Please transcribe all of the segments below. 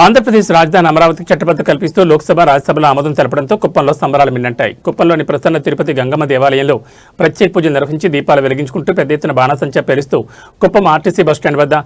ఆంధ్రప్రదేశ్ రాజధాని అమరావతికి చట్టబద్ధ కల్పిస్తూ లోక్సభ రాజ్యసభలో ఆమోదం తెలపడంతో కుప్పంలో సంబరాలు మిన్నంటాయి. కుప్పంలోని ప్రసన్న తిరుపతి గంగమ్మ దేవాలయంలో ప్రత్యేక పూజలు నిర్వహించి దీపాలు వెలిగించుకుంటూ పెద్ద ఎత్తున బాణాసంచా పేలుస్తూ కుప్పం ఆర్టీసీ బస్టాండ్ వద్ద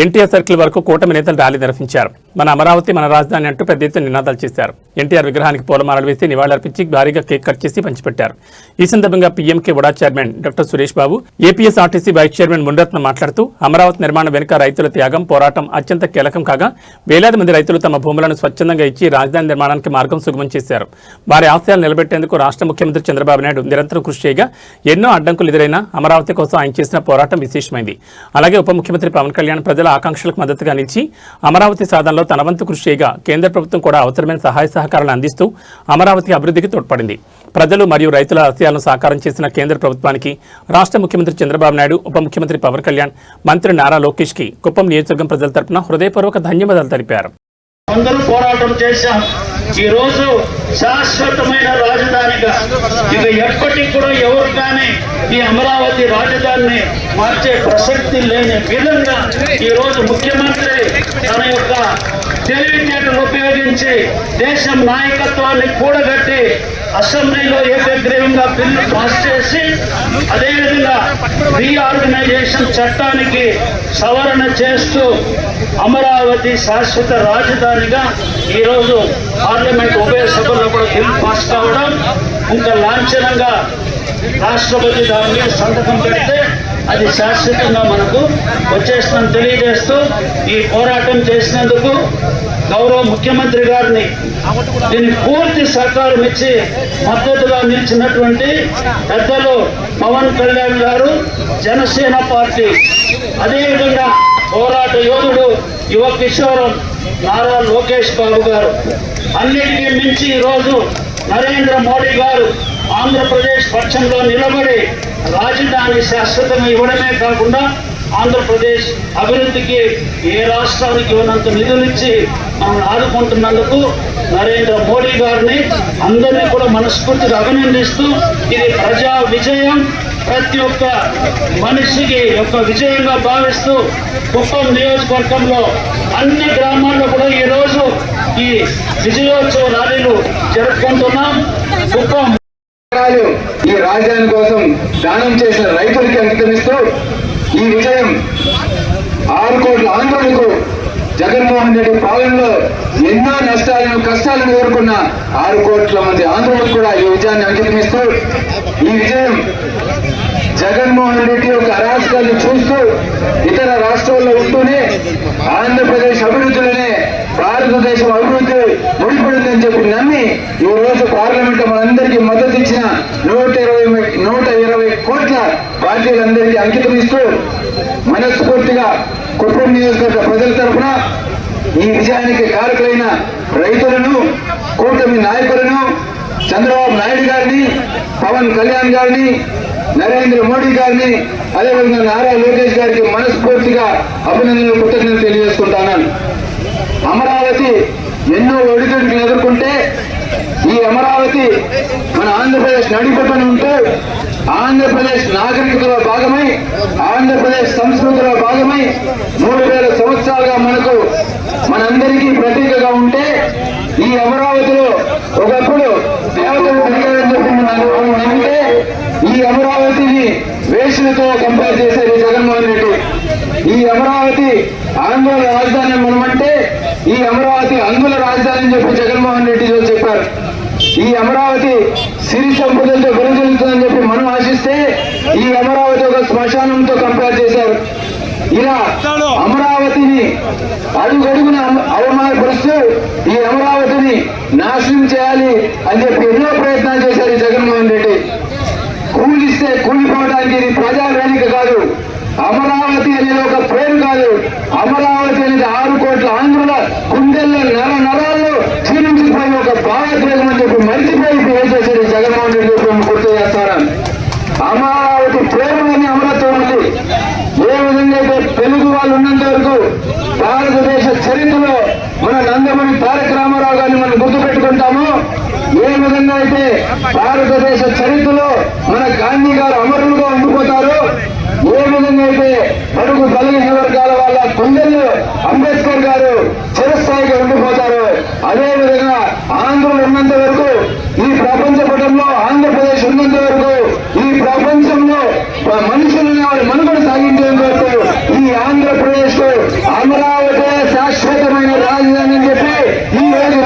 ఎన్టీఆర్ సర్కిల్ వరకు కూటమి నేతలు ర్యాలీ నిర్వహించారు. మన అమరావతి మన రాజధాని అంటూ పెద్ద ఎత్తున నినాదాలు చేశారు. ఎన్టీఆర్ విగ్రహానికి పూలమాలలు వేసి నివాళులర్పించి భారీగా కేక్ కట్ చేసి పంచిపెట్టారు. ఈ సందర్భంగా PMK UDA chairman doctor Suresh Babu, APSRTC vice chairman Munratna మాట్లాడుతూ అమరావతి నిర్మాణం వెనుక రైతుల త్యాగం, పోరాటం అత్యంత కీలకం కాగా వేలాది మంది రైతులు తమ భూములను స్వచ్ఛందంగా ఇచ్చి రాజధాని నిర్మాణానికి మార్గం సుగమం చేశారు. వారి ఆశయాలు నిలబెట్టేందుకు రాష్ట్ర ముఖ్యమంత్రి చంద్రబాబు నాయుడు నిరంతరం కృషి చేయగా ఎన్నో అడ్డంకులు ఎదురైనా అమరావతి కోసం ఆయన చేసిన పోరాటం విశేషమైంది. అలాగే ఉప ముఖ్యమంత్రి పవన్ కళ్యాణ్ ప్రజల ఆకాంక్షలకు మద్దతుగా నిలిచి అమరావతి సాధనలో తన వంతు కృషి చేయగా కేంద్ర ప్రభుత్వం కూడా అవసరమైన సహాయ సహకారాలను అందిస్తూ అమరావతి అభివృద్ధికి తోడ్పడింది. ప్రజలు మరియు రైతుల ఆశయాలను సాకారం చేసిన కేంద్ర ప్రభుత్వానికి రాష్ట్ర ముఖ్యమంత్రి చంద్రబాబు నాయుడు, ఉప ముఖ్యమంత్రి పవన్ కళ్యాణ్, మంత్రి నారా లోకేష్ కి కుప్పం నియోజకవర్గం ప్రజల తరపున హృదయపూర్వక ధన్యవాదాలు తెలిపారు. అందరూ పోరాటం చేశాం. ఈ రోజు శాశ్వతమైన రాజధానిగా ఇక ఎప్పటికి కూడా ఎవరు కానీ ఈ అమరావతి రాజధానిని మార్చే ప్రసక్తి లేని విధంగా ఈ రోజు ముఖ్యమంత్రి తన యొక్క తెలివితేటలు ఉపయోగించి దేశం నాయకత్వాన్ని కూడగట్టి అసెంబ్లీలో ఏకగ్రీవంగా బిల్లు పాస్ చేసి అదేవిధంగా రీఆర్గనైజేషన్ చట్టానికి సవరణ చేస్తూ అమరావతి శాశ్వత రాజధానిగా ఈరోజు పార్లమెంట్ ఉభయ సభల్లో కూడా బిల్లు పాస్ కావడం, ఇంకా లాంఛనంగా రాష్ట్రపతి దాని మీద సంతకం పెడితే అది శాశ్వతంగా మనకు వచ్చేస్తుందని తెలియజేస్తూ ఈ పోరాటం చేసినందుకు గౌరవ ముఖ్యమంత్రి గారిని దీన్ని పూర్తి సహకారం ఇచ్చి మద్దతుగా నిలిచినటువంటి పెద్దలు పవన్ కళ్యాణ్ గారు, జనసేన పార్టీ, అదేవిధంగా పోరాట యోధుడు యువ కిషోరం నారా లోకేష్ బాబు గారు, అన్నిటికీ మించి ఈరోజు నరేంద్ర మోడీ గారు ఆంధ్రప్రదేశ్ పక్షంలో నిలబడి రాజధాని శాశ్వతంగా ఇవ్వడమే కాకుండా ఆంధ్రప్రదేశ్ అభివృద్ధికి ఏ రాష్ట్రానికి ఉన్నంత నిధులిచ్చి మనం ఆదుకుంటున్నందుకు నరేంద్ర మోడీ గారిని అందరినీ కూడా మనస్ఫూర్తిగా అభినందిస్తూ ఇది ప్రజా విజయం, ప్రతి ఒక్క మనిషికి యొక్క విజయంగా భావిస్తూ కుప్పం నియోజకవర్గంలో అన్ని గ్రామాల్లో కూడా ఈరోజు ఈ విజయోత్సవ ర్యాలీలు జరుపుకుంటున్నాం. కుప్పం ఈ రాజధాని కోసం దానం చేసిన రైతులకి అంకితమిస్తూ ఈ విజయం 6 కోట్ల ఆంధ్రులకు జగన్మోహన్ రెడ్డి పాలనలో ఎన్నో నష్టాలను కష్టాలను ఎదుర్కొన్న 6 కోట్ల మంది ఆంధ్రులకు కూడా ఈ విజయాన్ని అంకితమిస్తూ ఈ విజయం జగన్మోహన్ రెడ్డి యొక్క అరాచకాలను చూస్తూ ఇతర రాష్ట్రాల్లో ఉంటూనే ఆంధ్రప్రదేశ్ అభివృద్ధిలోనే భారతదేశం అభివృద్ధి ముడిపడిందని చెప్పి నమ్మి ఈ రోజు పార్లమెంట్ మనందరికీ మద్దతు ఇచ్చిన 120 కోట్ల పార్టీలందరికీ అంకితం ఇస్తూ మనస్ఫూర్తిగా కుప్పం నియోజకవర్గ ప్రజల తరఫున ఈ విజయానికి కారకులైన రైతులను, కూటమి నాయకులను, చంద్రబాబు నాయుడు గారిని, పవన్ కళ్యాణ్ గారిని, నరేంద్ర మోడీ గారిని, అదేవిధంగా నారా లోకేష్ గారికి మనస్ఫూర్తిగా అభినందనలు, కృతజ్ఞతలు తెలియజేసుకుంటున్నాను. అమరావతి ఎన్నో ఒడిదుడుకులు ఎదుర్కొంటే ఈ అమరావతి మన ఆంధ్రప్రదేశ్ నడిపట్టుని ఉంటూ ఆంధ్రప్రదేశ్ నాగరికతలో భాగమై, ఆంధ్రప్రదేశ్ సంస్కృతిలో భాగమై 3000 సంవత్సరాలుగా మనందరికీ ప్రతీకగా ఉంటే ఈ అమరావతిలో ఒకప్పుడు దేవతలు పెరిగారని చెప్పి నమ్మితే ఈ అమరావతిని వేషులతో కంపేర్ చేశారు జగన్మోహన్ రెడ్డి. ఈ అమరావతి ఆంధ్ర రాజధాని మనమంటే ఈ అమరావతి అంగుల రాజధాని అని చెప్పి జగన్మోహన్ రెడ్డి చెప్పారు. ఈ అమరావతి సిరి సంపదలతో వెలుగొందుతుందని చెప్పి మనం ఆశిస్తే ఈ అమరావతి ఒక శ్మశానంతో కంపేర్ చేశారు. ఇలా అమరావతిని అడుగడుగున అవమానపరుస్తూ ఈ అమరావతిని నాశనం చేయాలి అని చెప్పి ఎన్నో ప్రయత్నాలు చేశారు ఈ జగన్మోహన్ రెడ్డి. కూలిస్తే కూలిపోవడానికి ఇది ప్రజా వేదిక కాదు, అమరావతి అనేది ఒక పేరు కాదు, అమరావతి అనేది 6 కోట్ల ఆంధ్రుల గుండెల్లో నరాల్లో క్షీణించిపోయి ఒక భావోద్వేగం అని చెప్పి మరిచిపోయి ఏం చేశారు జగన్మోహన్ రెడ్డి చెప్పి గుర్తు చేస్తారని. అమరావతి ప్రేమని అమరత్వం ఉంది. ఏ విధంగా అయితే తెలుగు వాళ్ళు ఉన్నంత వరకు భారతదేశ చరిత్రలో మన నందమూరి తారక రామారావు గారిని మనం గుర్తుపెట్టుకుంటామో, ఏ విధంగా అయితే భారతదేశ చరిత్రలో మన గాంధీ గారు అమరులుగా ఉండిపోతారో, ఏ విధంగా అయితే బడుగు బలహీన వర్గాల వాళ్ళ గుండెల్లో అంబేద్కర్ గారు చిరస్థాయి అదే విధంగా ఆంధ్రులు ఉన్నంత వరకు, ఈ ప్రపంచ పటంలో ఆంధ్రప్రదేశ్ ఉన్నంత వరకు, ఈ ప్రపంచంలో మనుషులని వారి మనుగడ సాగించేంత వరకు ఈ ఆంధ్రప్రదేశ్ కు అమరావతి శాశ్వతమైన రాజధాని అని చెప్పి ఈ రోజు